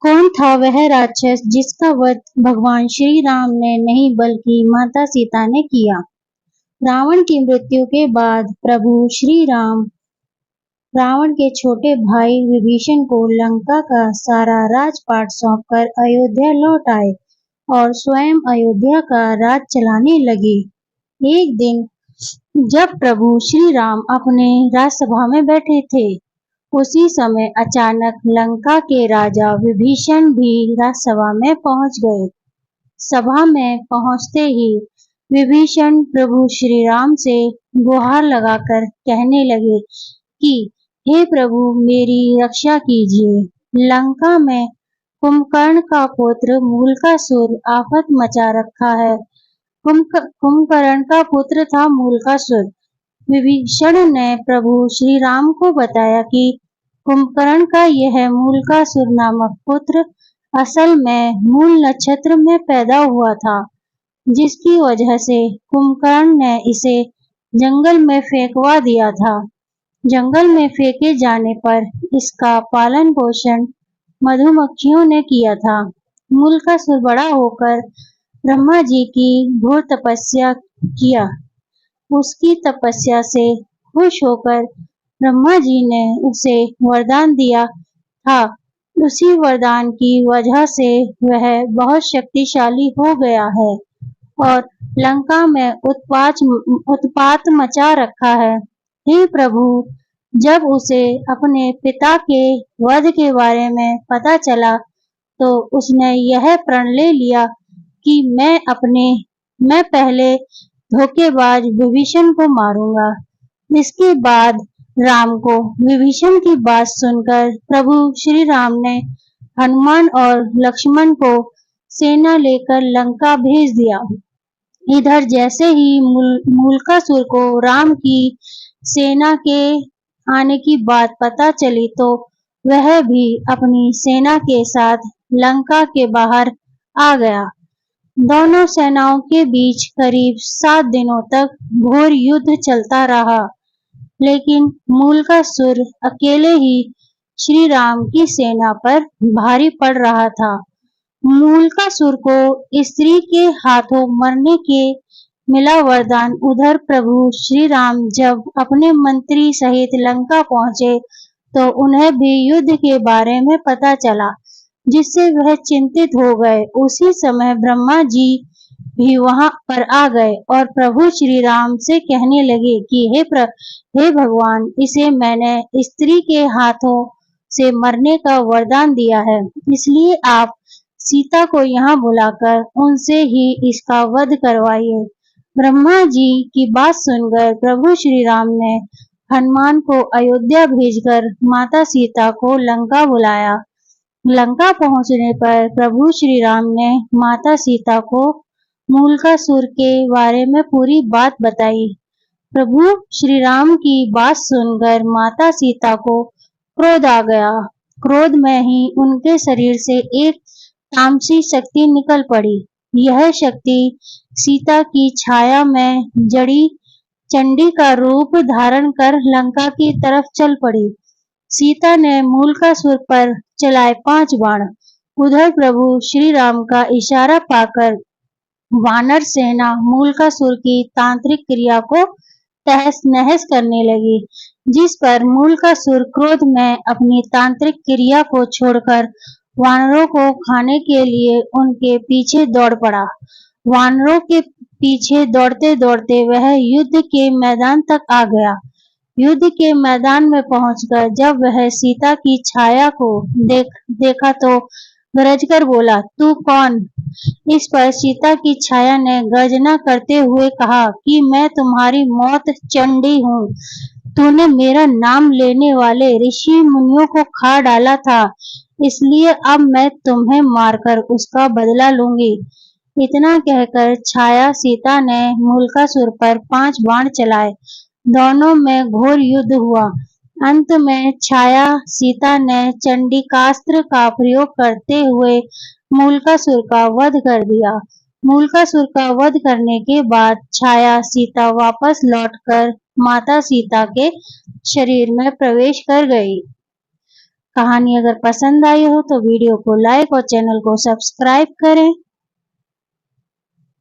कौन था वह राक्षस जिसका वध भगवान श्री राम ने नहीं बल्कि माता सीता ने किया। रावण की मृत्यु के बाद प्रभु श्री राम रावण के छोटे भाई विभीषण को लंका का सारा राजपाट सौंपकर अयोध्या लौट आए और स्वयं अयोध्या का राज चलाने लगे। एक दिन जब प्रभु श्री राम अपने राजसभा में बैठे थे, उसी समय अचानक लंका के राजा विभीषण भी राजसभा में पहुंच गए। सभा में पहुंचते ही विभीषण प्रभु श्री राम से गुहार लगाकर कहने लगे कि हे प्रभु, मेरी रक्षा कीजिए। लंका में कुंभकर्ण का पुत्र मूलकासुर आफत मचा रखा है। कुंभकर्ण का पुत्र था मूलकासुर। विभीषण ने प्रभु श्री राम को बताया कि कुंभकर्ण का यह मूलकासुर नामक पुत्र असल में मूल नक्षत्र में पैदा हुआ था, जिसकी वजह से कुंभकर्ण ने इसे जंगल में फेंकवा दिया था। जंगल में फेंके जाने पर इसका पालन पोषण मधुमक्खियों ने किया था। मूलकासुर बड़ा होकर ब्रह्मा जी की घोर तपस्या किया। उसकी तपस्या से खुश होकर ब्रह्मा जी ने उसे वरदान दिया था। उसी वरदान की वजह से वह बहुत शक्तिशाली हो गया है और लंका में उत्पात मचा रखा है। हे प्रभु, जब उसे अपने पिता के वध के बारे में पता चला तो उसने यह प्रण ले लिया कि मैं पहले धोखेबाज विभीषण को मारूंगा। इसके बाद राम को विभीषण की बात सुनकर प्रभु श्री राम ने हनुमान और लक्ष्मण को सेना लेकर लंका भेज दिया। इधर जैसे ही मूलकासुर को राम की सेना के आने की बात पता चली तो वह भी अपनी सेना के साथ लंका के बाहर आ गया। दोनों सेनाओं के बीच करीब 7 दिनों तक घोर युद्ध चलता रहा, लेकिन मूलकासुर अकेले ही श्री राम की सेना पर भारी पड़ रहा था। मूलकासुर को स्त्री के हाथों मरने के मिला वरदान। उधर प्रभु श्री राम जब अपने मंत्री सहित लंका पहुंचे तो उन्हें भी युद्ध के बारे में पता चला, जिससे वह चिंतित हो गए। उसी समय ब्रह्मा जी भी वहां पर आ गए और प्रभु श्री राम से कहने लगे कि हे भगवान, इसे मैंने स्त्री के हाथों से मरने का वरदान दिया है, इसलिए आप सीता को यहाँ बुलाकर उनसे ही इसका वध करवाइए। ब्रह्मा जी की बात सुनकर प्रभु श्री राम ने हनुमान को अयोध्या भेजकर माता सीता को लंका बुलाया। लंका पहुंचने पर प्रभु श्री राम ने माता सीता को मूलकासुर के बारे में पूरी बात बताई। प्रभु श्री राम की बात सुनकर माता सीता को क्रोध आ गया। क्रोध में ही उनके शरीर से एक तामसी शक्ति निकल पड़ी। यह शक्ति सीता की छाया में जड़ी चंडी का रूप धारण कर लंका की तरफ चल पड़ी। सीता ने मूलकासुर पर चलाए 5 बाण। उधर प्रभु श्री राम का इशारा पाकर वानर सेना मूलकासुर की तांत्रिक क्रिया को तहस नहस करने लगी, जिस पर मूलकासुर क्रोध में अपनी तांत्रिक क्रिया को छोड़कर वानरों को खाने के लिए उनके पीछे दौड़ पड़ा। वानरों के पीछे दौड़ते दौड़ते वह युद्ध के मैदान तक आ गया। युद्ध के मैदान में पहुंचकर जब वह सीता की छाया को देखा तो गरजकर बोला, तू कौन? इस पर सीता की छाया ने गर्जना करते हुए कहा कि मैं तुम्हारी मौत चंडी हूँ। तूने मेरा नाम लेने वाले ऋषि मुनियों को खा डाला था, इसलिए अब मैं तुम्हें मारकर उसका बदला लूंगी। इतना कहकर छाया सीता ने मूलकासुर पर 5 बाण चलाए। दोनों में घोर युद्ध हुआ। अंत में छाया सीता ने चंडिकास्त्र का प्रयोग करते हुए मूलकासुर का वध कर दिया। मूलकासुर का वध करने के बाद छाया सीता वापस लौटकर माता सीता के शरीर में प्रवेश कर गई। कहानी अगर पसंद आई हो तो वीडियो को लाइक और चैनल को सब्सक्राइब करें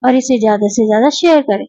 और इसे ज़्यादा से ज़्यादा शेयर करें।